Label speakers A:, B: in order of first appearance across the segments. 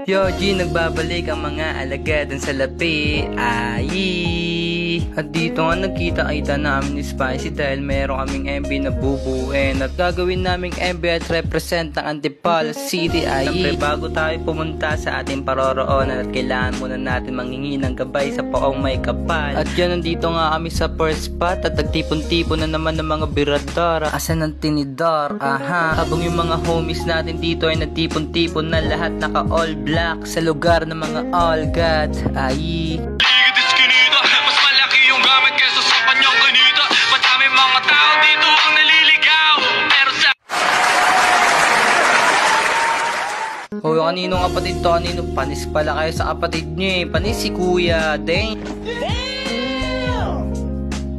A: Yo, G, nagbabalik ang mga alagad sa lapi. At dito nga nagkita-kita namin ni Spicy dahil meron kaming MB na bubuin. At gagawin naming MB at represent ng Antipolo City. Siyempre, bago tayo pumunta sa ating paroroonan at kailangan muna natin manghingi ng gabay sa poong may kapal. At yun, nandito nga kami sa first spot at nagtipon-tipon na naman ng mga birador. Asan ang tinidor? Habang yung mga homies natin dito ay nagtipon-tipon na lahat naka all black sa lugar ng mga all god.
B: Mas malaki yung gamit kesa sa kanyang ganita. Madami mga tao dito ang naliligaw. Pero sa
A: kanino kapatid to? Kanino? Panis pala kayo sa kapatid niya eh. Panis si Kuya Deng.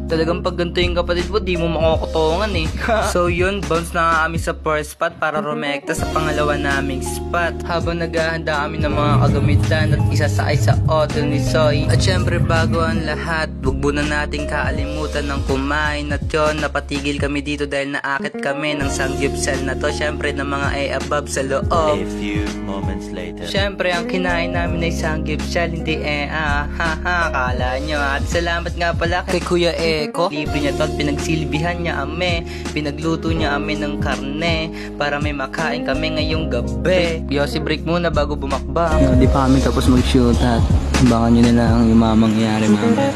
A: Talagang pag ganito yung kapatid mo, di mo makukutungan eh. So yun, bounce na nga kami sa first spot para rumekta sa pangalawa naming spot. Habang naghahanda kami ng mga kagamitan at isasakay sa hotel ni Soy. At syempre bago ang lahat, huwag muna nating kaalimutan ng kumain. At yun, napatigil kami dito dahil naakit kami ng sanggipsel na to. Syempre ng mga above sa loob.
C: A few moments later.
A: Syempre ang kinain namin ay sanggipsel, hindi kala nyo. At salamat nga pala kay Kuya Eko. Libre niya to at pinagsilbihan niya ame. Pinagluto niya ame ng karne para may makain kami ngayong gabi. Yossi, break muna bago bumakbak. Di pa kami tapos mag-shoot at abangan nyo na lang yung mamangyari mamaya.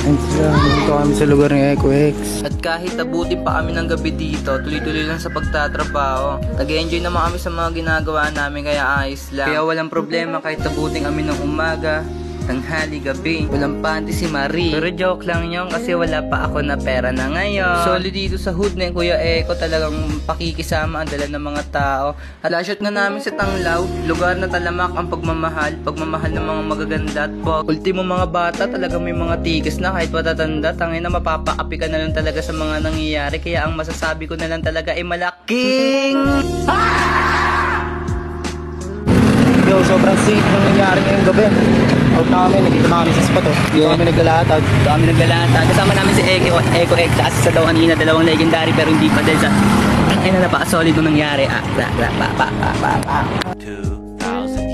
A: Dito kami sa lugar ng Eco X. At kahit abuti pa kami ng gabi dito, tuloy-tuloy lang sa pagtatrabaho. Nag-enjoy naman kami sa mga ginagawa namin kaya ayos lang. Kaya walang problema kahit abutin kami ng umaga, tanghali, gabi. Walang panty si Marie. Pero joke lang yun kasi wala pa ako na pera na ngayon. Solid dito sa hood na yung Kuya Eko, talagang pakikisama ang dala ng mga tao. Alashoot nga namin sa Tanglaw, lugar na talamak ang pagmamahal ng mga magaganda at pog. Ultimo mga bata, talagang may mga tigas na kahit matatanda, tangin na mapapaapi ka na lang talaga sa mga nangyayari. Kaya ang masasabi ko na lang talaga ay malaking
D: Yo, sobrang safe nang nangyari ngayong gabi. Out na kami, nandito na kami sa spot oh. Dito kami naglalatag.
A: Kasama namin si Eco X at sa daw kanina, dalawang legendary pero hindi pa din sa na napaka-solid nung nangyari.
C: 2,000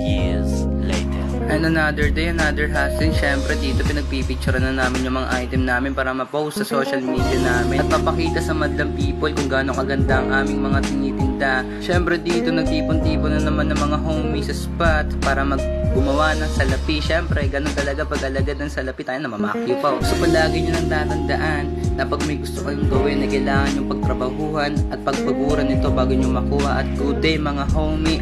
C: years later.
A: And another day, another hustling. Syempre dito pinagpipicturean na namin yung mga item namin para ma-post sa social media namin at mapakita sa madlang people kung gaano kaganda ang aming mga tinitinda. Syempre dito nagtipon-tipon na naman ng mga homies sa spot para gumawa ng salapi. Syempre ganun talaga pag alagad ng salapi tayo namamakyo pa. So palagi nyo nang tatandaan na pag may gusto kayong gawin na kailangan yung pagtrabahuhan at pagpaguran nito bago nyo makuha. At good day mga homie.